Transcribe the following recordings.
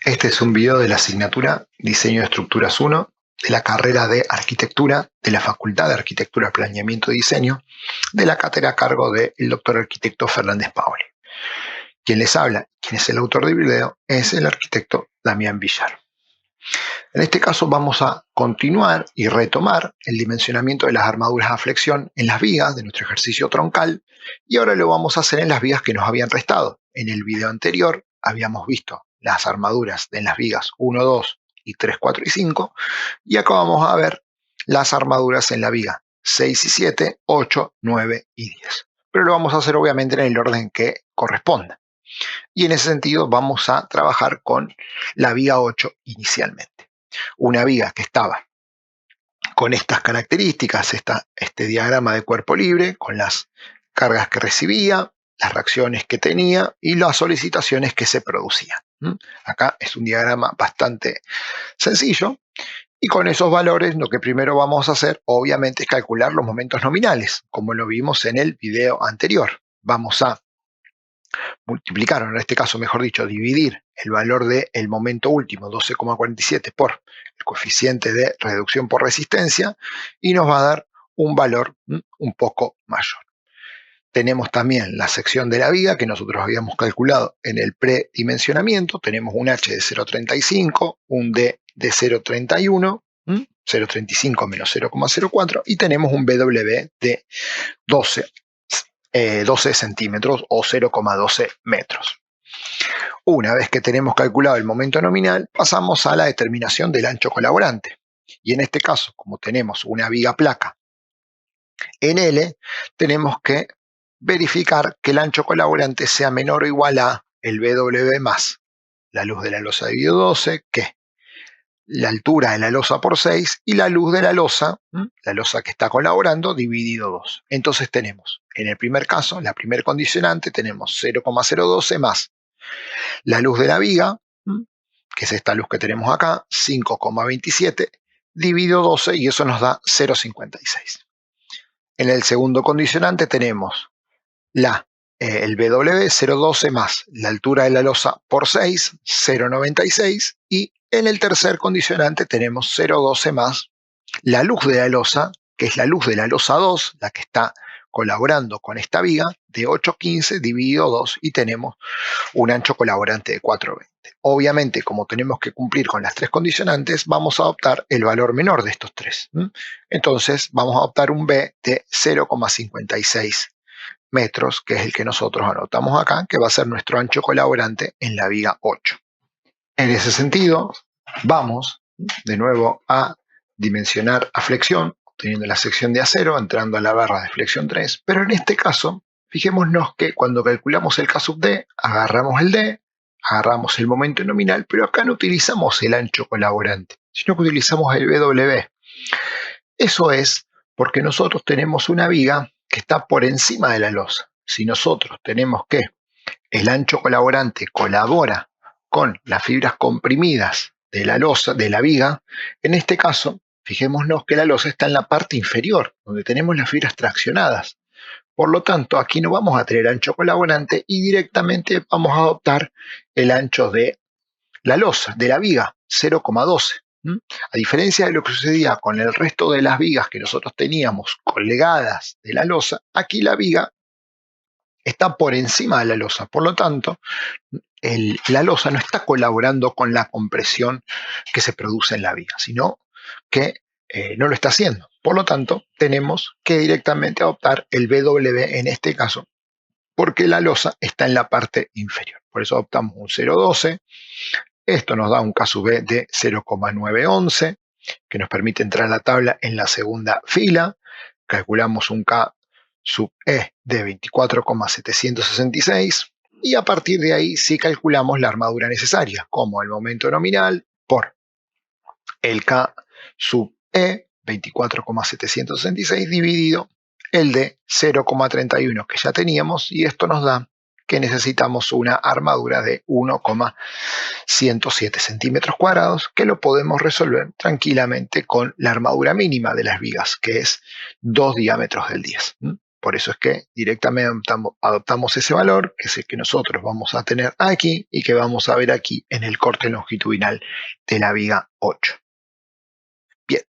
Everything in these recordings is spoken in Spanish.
Este es un video de la asignatura Diseño de Estructuras 1 de la carrera de Arquitectura de la Facultad de Arquitectura, Planeamiento y Diseño de la cátedra a cargo del doctor arquitecto Fernández Paoli. Quien les habla, quien es el autor del video, es el arquitecto Damián Villar. En este caso vamos a continuar y retomar el dimensionamiento de las armaduras a flexión en las vigas de nuestro ejercicio troncal, y ahora lo vamos a hacer en las vigas que nos habían restado. En el video anterior habíamos visto las armaduras en las vigas 1, 2 y 3, 4 y 5, y acá vamos a ver las armaduras en la viga 6 y 7, 8, 9 y 10. Pero lo vamos a hacer obviamente en el orden que corresponda. Y en ese sentido vamos a trabajar con la viga 8 inicialmente. Una viga que estaba con estas características, este diagrama de cuerpo libre, con las cargas que recibía, las reacciones que tenía y las solicitaciones que se producían. Acá es un diagrama bastante sencillo, y con esos valores lo que primero vamos a hacer obviamente es calcular los momentos nominales, como lo vimos en el video anterior. Vamos a multiplicar, en este caso mejor dicho, dividir el valor del momento último, 12,47, por el coeficiente de reducción por resistencia, y nos va a dar un valor un poco mayor. Tenemos también la sección de la viga que nosotros habíamos calculado en el predimensionamiento. Tenemos un H de 0,35, un D de 0,31, 0,35 menos 0,04, y tenemos un BW de 12 centímetros o 0,12 metros. Una vez que tenemos calculado el momento nominal, pasamos a la determinación del ancho colaborante. Y en este caso, como tenemos una viga placa en L, tenemos que verificar que el ancho colaborante sea menor o igual a el BW más la luz de la losa dividido 12, que la altura de la losa por 6 y la luz de la losa que está colaborando, dividido 2. Entonces tenemos, en el primer caso, la primer condicionante, tenemos 0,012 más la luz de la viga, que es esta luz que tenemos acá, 5,27, dividido 12, y eso nos da 0,56. En el segundo condicionante tenemos el BW 0,12 más la altura de la losa por 6, 0,96, y en el tercer condicionante tenemos 0,12 más la luz de la losa, que es la luz de la losa 2, la que está colaborando con esta viga, de 8,15 dividido 2, y tenemos un ancho colaborante de 4,20. Obviamente, como tenemos que cumplir con las tres condicionantes, vamos a adoptar el valor menor de estos tres. Entonces vamos a adoptar un B de 0,56 metros, que es el que nosotros anotamos acá, que va a ser nuestro ancho colaborante en la viga 8. En ese sentido, vamos de nuevo a dimensionar a flexión, teniendo la sección de acero, entrando a la barra de flexión 3, pero en este caso, fijémonos que cuando calculamos el K sub D, agarramos el D, agarramos el momento nominal, pero acá no utilizamos el ancho colaborante, sino que utilizamos el BW. Eso es porque nosotros tenemos una viga que está por encima de la losa. Si nosotros tenemos que el ancho colaborante colabora con las fibras comprimidas de la losa, de la viga, en este caso, fijémonos que la losa está en la parte inferior, donde tenemos las fibras traccionadas. Por lo tanto, aquí no vamos a tener ancho colaborante y directamente vamos a adoptar el ancho de la losa, de la viga, 0,12. A diferencia de lo que sucedía con el resto de las vigas que nosotros teníamos colgadas de la losa, aquí la viga está por encima de la losa. Por lo tanto, la losa no está colaborando con la compresión que se produce en la viga, sino que no lo está haciendo. Por lo tanto, tenemos que directamente adoptar el BW en este caso, porque la losa está en la parte inferior. Por eso adoptamos un 0,12. Esto nos da un K sub B de 0,911, que nos permite entrar a la tabla en la segunda fila. Calculamos un K sub E de 24,766, y a partir de ahí sí calculamos la armadura necesaria, como el momento nominal por el K sub E, 24,766, dividido el de 0,31 que ya teníamos, y esto nos da que necesitamos una armadura de 1,107 centímetros cuadrados, que lo podemos resolver tranquilamente con la armadura mínima de las vigas, que es 2 diámetros del 10. Por eso es que directamente adoptamos ese valor, que es el que nosotros vamos a tener aquí y que vamos a ver aquí en el corte longitudinal de la viga 8. Bien,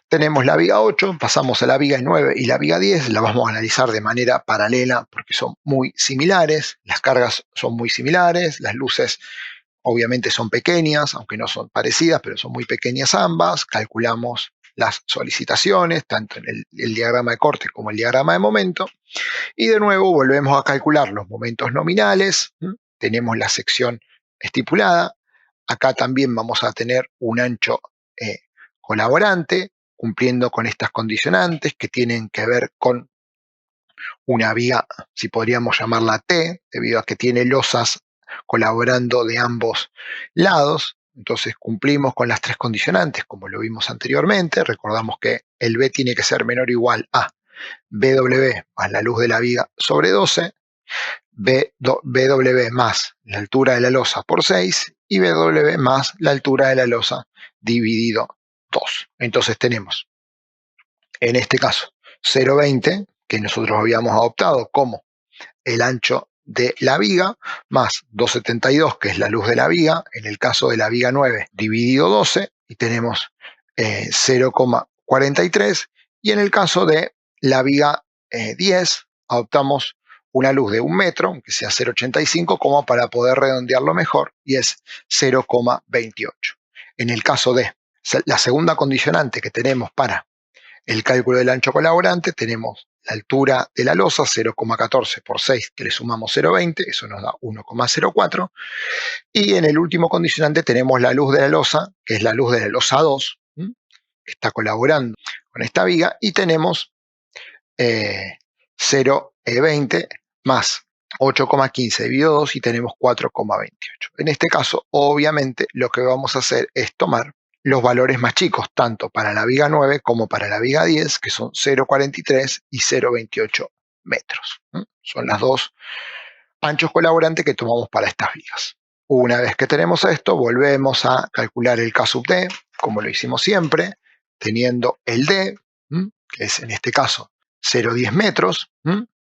tenemos la viga 8, pasamos a la viga 9 y la viga 10, la vamos a analizar de manera paralela porque son muy similares, las cargas son muy similares, las luces obviamente son pequeñas, aunque no son parecidas, pero son muy pequeñas ambas. Calculamos las solicitaciones, tanto en el diagrama de corte como el diagrama de momento. Y de nuevo volvemos a calcular los momentos nominales. Tenemos la sección estipulada. Acá también vamos a tener un ancho colaborante, cumpliendo con estas condicionantes que tienen que ver con una viga, si podríamos llamarla T, debido a que tiene losas colaborando de ambos lados. Entonces cumplimos con las tres condicionantes, como lo vimos anteriormente. Recordamos que el B tiene que ser menor o igual a BW más la luz de la viga sobre 12, BW más la altura de la losa por 6 y BW más la altura de la losa dividido 2. Entonces tenemos, en este caso, 0,20, que nosotros habíamos adoptado como el ancho de la viga, más 2,72, que es la luz de la viga, en el caso de la viga 9, dividido 12, y tenemos 0,43, y en el caso de la viga 10, adoptamos una luz de 1 metro, aunque sea 0,85, como para poder redondearlo mejor, y es 0,28. En el caso de la segunda condicionante que tenemos para el cálculo del ancho colaborante, tenemos la altura de la losa, 0,14 por 6, que le sumamos 0,20, eso nos da 1,04. Y en el último condicionante tenemos la luz de la losa, que es la luz de la losa 2, que está colaborando con esta viga, y tenemos 0,20 más 8,15 dividido 2 y tenemos 4,28. En este caso, obviamente, lo que vamos a hacer es tomar los valores más chicos, tanto para la viga 9 como para la viga 10, que son 0,43 y 0,28 metros. Son las dos anchos colaborantes que tomamos para estas vigas. Una vez que tenemos esto, volvemos a calcular el K sub D, como lo hicimos siempre, teniendo el D, que es en este caso 0,10 metros,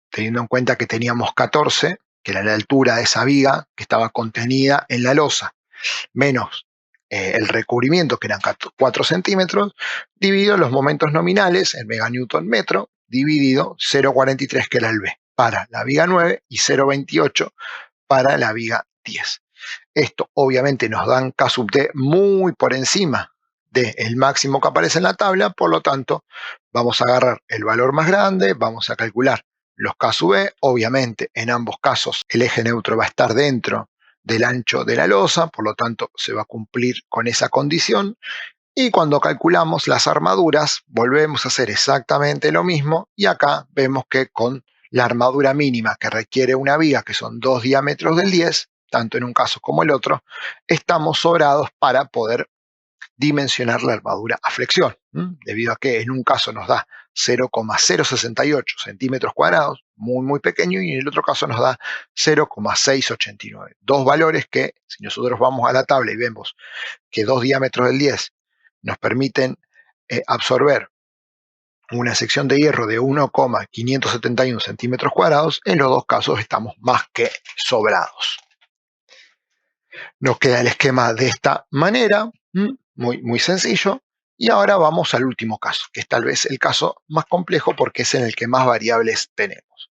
teniendo en cuenta que teníamos 14, que era la altura de esa viga que estaba contenida en la losa, menos el recubrimiento, que eran 4 centímetros, dividido los momentos nominales, el meganewton metro, dividido 0,43, que era el B, para la viga 9 y 0,28 para la viga 10. Esto obviamente nos dan K sub D muy por encima del máximo que aparece en la tabla, por lo tanto vamos a agarrar el valor más grande, vamos a calcular los K sub E. Obviamente en ambos casos el eje neutro va a estar dentro del ancho de la losa, por lo tanto se va a cumplir con esa condición. Y cuando calculamos las armaduras, volvemos a hacer exactamente lo mismo, y acá vemos que con la armadura mínima que requiere una viga, que son 2 diámetros del 10, tanto en un caso como el otro, estamos sobrados para poder dimensionar la armadura a flexión, debido a que en un caso nos da 0,068 centímetros cuadrados, muy pequeño, y en el otro caso nos da 0,689. Dos valores que, si nosotros vamos a la tabla y vemos que 2 diámetros del 10 nos permiten absorber una sección de hierro de 1,571 centímetros cuadrados, en los dos casos estamos más que sobrados. Nos queda el esquema de esta manera, muy sencillo, y ahora vamos al último caso, que es tal vez el caso más complejo porque es en el que más variables tenemos.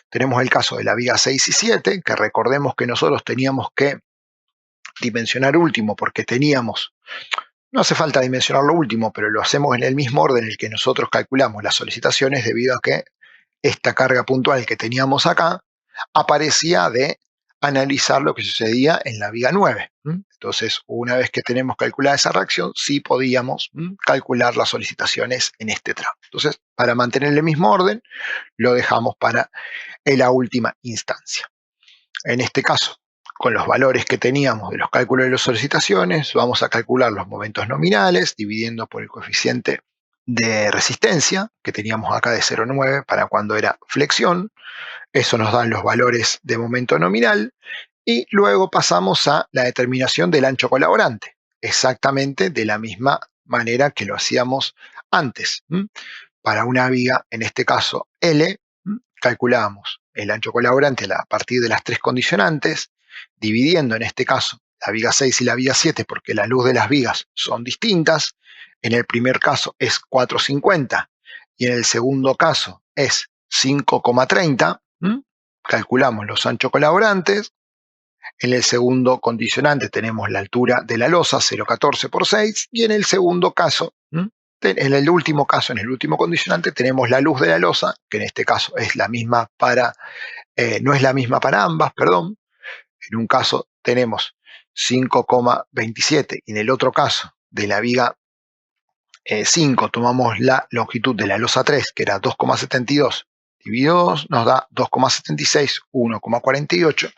Tenemos el caso de la viga 6 y 7, que recordemos que nosotros teníamos que dimensionar último porque teníamos, no hace falta dimensionar lo último, pero lo hacemos en el mismo orden en el que nosotros calculamos las solicitaciones, debido a que esta carga puntual que teníamos acá aparecía de analizar lo que sucedía en la viga 9. Entonces, una vez que tenemos calculada esa reacción, sí podíamos calcular las solicitaciones en este tramo. Entonces, para mantener el mismo orden, lo dejamos para la última instancia. En este caso, con los valores que teníamos de los cálculos de las solicitaciones, vamos a calcular los momentos nominales, dividiendo por el coeficiente de resistencia, que teníamos acá de 0,9 para cuando era flexión. Eso nos dan los valores de momento nominal, y luego pasamos a la determinación del ancho colaborante, exactamente de la misma manera que lo hacíamos antes. Para una viga, en este caso L, calculamos el ancho colaborante a partir de las tres condicionantes, dividiendo en este caso la viga 6 y la viga 7 porque la luz de las vigas son distintas. En el primer caso es 4,50 y en el segundo caso es 5,30. Calculamos los anchos colaborantes. En el segundo condicionante tenemos la altura de la losa, 0,14 por 6, y en el segundo caso, en el último caso, en el último condicionante, tenemos la luz de la losa, que en este caso es la misma no es la misma para ambas, perdón. En un caso tenemos 5,27 y en el otro caso de la viga 5 tomamos la longitud de la losa 3, que era 2,72, dividido 2 nos da 2,76, 1,48.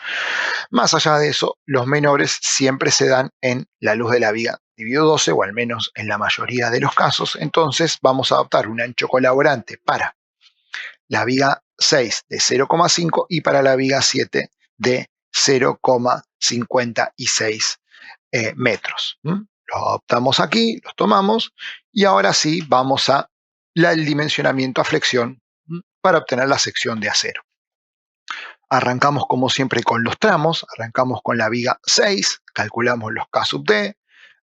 Más allá de eso, los menores siempre se dan en la luz de la viga dividido 12, o al menos en la mayoría de los casos. Entonces vamos a adoptar un ancho colaborante para la viga 6 de 0,5 y para la viga 7 de 0,56 metros. Los adoptamos aquí, los tomamos y ahora sí vamos a el dimensionamiento a flexión para obtener la sección de acero. Arrancamos como siempre con los tramos, arrancamos con la viga 6, calculamos los K sub D,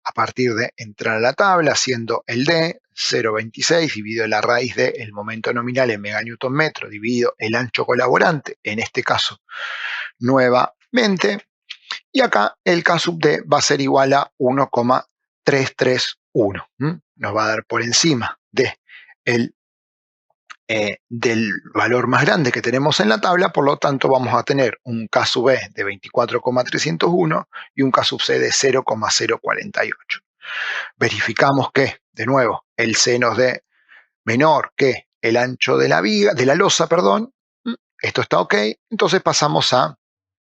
a partir de entrar a la tabla, haciendo el D, 0,26 dividido la raíz de el momento nominal en meganewton metro dividido el ancho colaborante, en este caso nuevamente, y acá el K sub D va a ser igual a 1,331. Nos va a dar por encima de del valor más grande que tenemos en la tabla, por lo tanto vamos a tener un K sub E de 24,301 y un K sub C de 0,048. Verificamos que, de nuevo, el C nos dé menor que el ancho de la viga, de la losa, perdón. Esto está ok, entonces pasamos a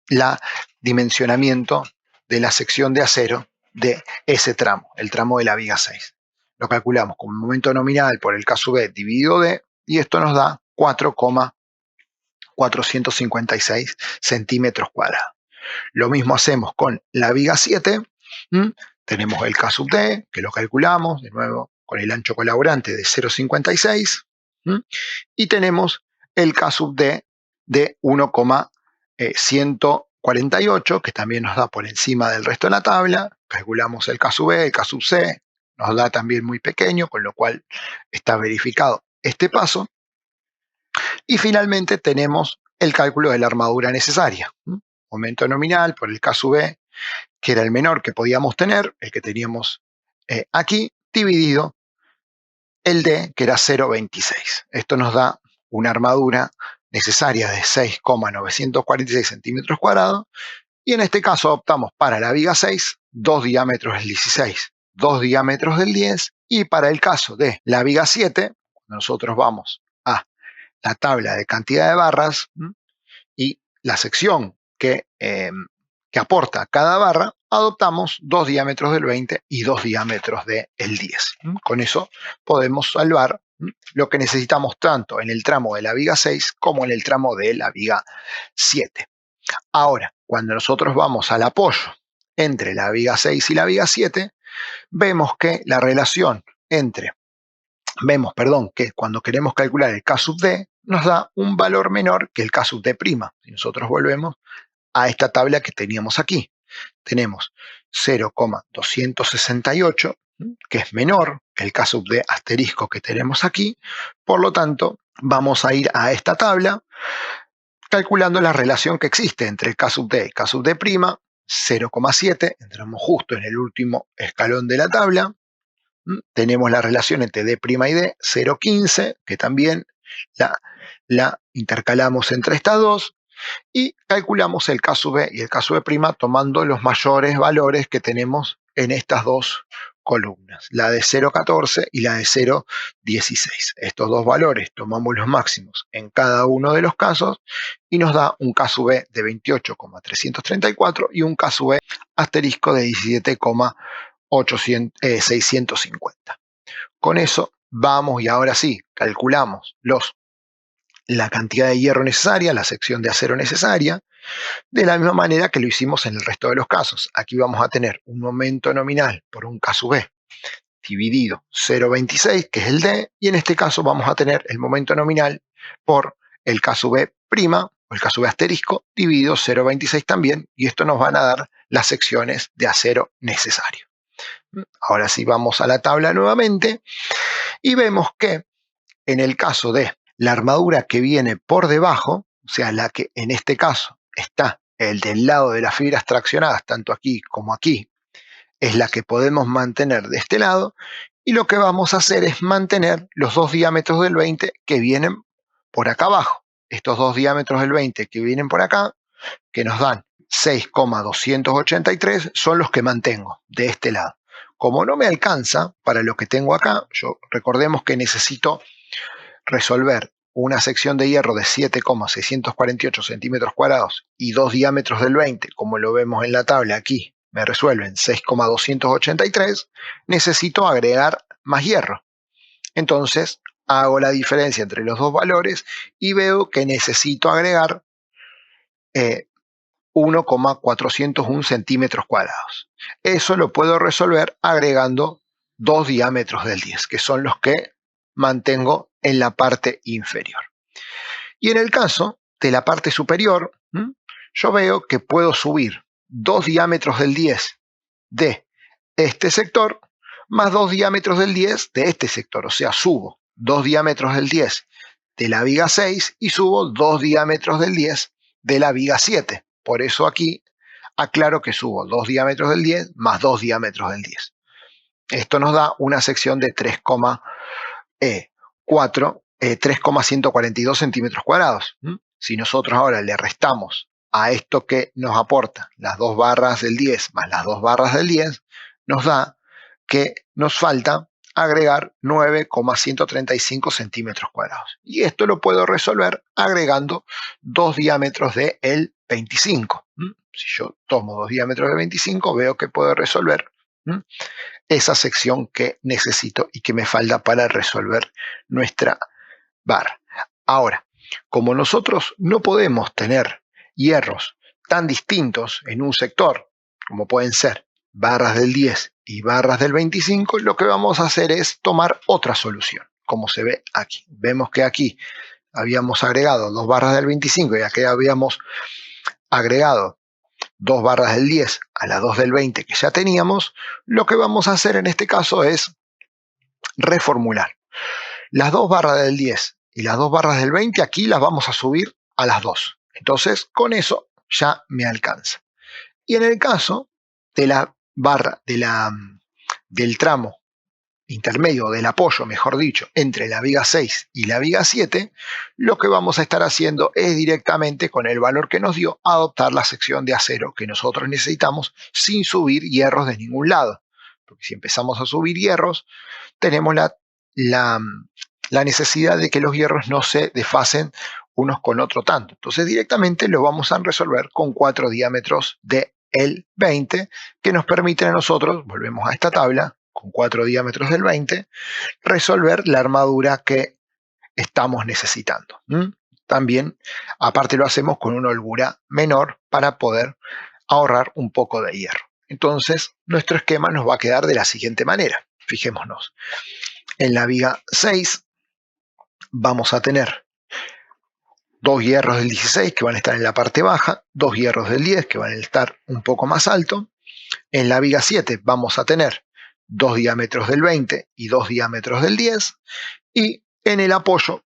la dimensionamiento de la sección de acero de ese tramo, el tramo de la viga 6. Lo calculamos como momento nominal por el K sub E dividido D, y esto nos da 4,456 centímetros cuadrados. Lo mismo hacemos con la viga 7. Tenemos el K sub D, que lo calculamos, de nuevo, con el ancho colaborante de 0,56. Y tenemos el K sub D de 1,148, que también nos da por encima del resto de la tabla. Calculamos el K sub E, el K sub C, nos da también muy pequeño, con lo cual está verificado este paso. Y finalmente tenemos el cálculo de la armadura necesaria. Momento nominal por el K sub E, que era el menor que podíamos tener, el que teníamos aquí, dividido el D, que era 0,26. Esto nos da una armadura necesaria de 6,946 centímetros cuadrados, y en este caso optamos para la viga 6, 2 diámetros del 16, 2 diámetros del 10, y para el caso de la viga 7, nosotros vamos a la tabla de cantidad de barras y la sección que aporta cada barra, adoptamos 2 diámetros del 20 y 2 diámetros del 10. Con eso podemos salvar lo que necesitamos tanto en el tramo de la viga 6 como en el tramo de la viga 7. Ahora, cuando nosotros vamos al apoyo entre la viga 6 y la viga 7, vemos que la relación que cuando queremos calcular el K sub D nos da un valor menor que el K sub D'. Si nosotros volvemos a esta tabla que teníamos aquí, tenemos 0,268, que es menor que el K sub D asterisco que tenemos aquí. Por lo tanto, vamos a ir a esta tabla calculando la relación que existe entre el K sub D y K sub D', 0,7, entramos justo en el último escalón de la tabla. Tenemos la relación entre D' y D, 0,15, que también la intercalamos entre estas dos, y calculamos el K sub E y el K sub E' tomando los mayores valores que tenemos en estas dos columnas, la de 0,14 y la de 0,16. Estos dos valores tomamos los máximos en cada uno de los casos y nos da un K sub E de 28,334 y un K sub E asterisco de 17,650. Con eso vamos y ahora sí calculamos la cantidad de hierro necesaria, la sección de acero necesaria, de la misma manera que lo hicimos en el resto de los casos. Aquí vamos a tener un momento nominal por un K sub E dividido 0,26, que es el D, y en este caso vamos a tener el momento nominal por el K sub B' o el K sub B asterisco dividido 0,26 también, y esto nos van a dar las secciones de acero necesario. Ahora sí vamos a la tabla nuevamente y vemos que en el caso de la armadura que viene por debajo, o sea, la que en este caso está el del lado de las fibras traccionadas, tanto aquí como aquí, es la que podemos mantener de este lado, y lo que vamos a hacer es mantener los dos diámetros del 20 que vienen por acá abajo. Estos dos diámetros del 20 que vienen por acá, que nos dan 6,283, son los que mantengo de este lado. Como no me alcanza para lo que tengo acá, recordemos que necesito resolver una sección de hierro de 7,648 centímetros cuadrados y dos diámetros del 20, como lo vemos en la tabla aquí, me resuelven 6,283, necesito agregar más hierro. Entonces hago la diferencia entre los dos valores y veo que necesito agregar 1,401 centímetros cuadrados. Eso lo puedo resolver agregando dos diámetros del 10, que son los que mantengo en la parte inferior. Y en el caso de la parte superior, yo veo que puedo subir dos diámetros del 10 de este sector más dos diámetros del 10 de este sector. O sea, subo dos diámetros del 10 de la viga 6 y subo dos diámetros del 10 de la viga 7. Por eso aquí aclaro que subo dos diámetros del 10 más dos diámetros del 10. Esto nos da una sección de 3,142 centímetros cuadrados. Si nosotros ahora le restamos a esto que nos aporta las dos barras del 10 más las dos barras del 10, nos da que nos falta agregar 9,135 centímetros cuadrados. Y esto lo puedo resolver agregando dos diámetros del 25. Si yo tomo dos diámetros de 25, veo que puedo resolver esa sección que necesito y que me falta para resolver nuestra barra. Ahora, como nosotros no podemos tener hierros tan distintos en un sector, como pueden ser barras del 10 y barras del 25, lo que vamos a hacer es tomar otra solución, como se ve aquí. Vemos que aquí habíamos agregado dos barras del 25 y aquí habíamos agregado dos barras del 10 a las dos del 20 que ya teníamos. Lo que vamos a hacer en este caso es reformular. Las dos barras del 10 y las dos barras del 20 aquí las vamos a subir a las dos. Entonces, con eso ya me alcanza. Y en el caso de la barra del tramo intermedio, del apoyo, mejor dicho, entre la viga 6 y la viga 7, lo que vamos a estar haciendo es directamente con el valor que nos dio adoptar la sección de acero que nosotros necesitamos sin subir hierros de ningún lado. Porque si empezamos a subir hierros, tenemos la necesidad de que los hierros no se desfasen unos con otro tanto. Entonces directamente lo vamos a resolver con 4 diámetros del 20 que nos permiten a nosotros, volvemos a esta tabla, con 4 diámetros del 20, resolver la armadura que estamos necesitando. También, aparte lo hacemos con una holgura menor para poder ahorrar un poco de hierro. Entonces, nuestro esquema nos va a quedar de la siguiente manera. Fijémonos. En la viga 6 vamos a tener dos hierros del 16 que van a estar en la parte baja, dos hierros del 10 que van a estar un poco más alto. En la viga 7 vamos a tener dos diámetros del 20 y dos diámetros del 10. Y en el apoyo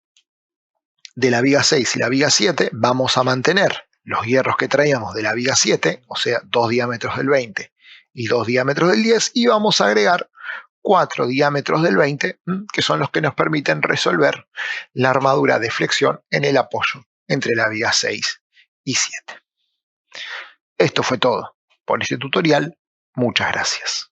de la viga 6 y la viga 7 vamos a mantener los hierros que traíamos de la viga 7, o sea, dos diámetros del 20 y dos diámetros del 10, y vamos a agregar 4 diámetros del 20, que son los que nos permiten resolver la armadura de flexión en el apoyo entre la viga 6 y 7. Esto fue todo por este tutorial. Muchas gracias.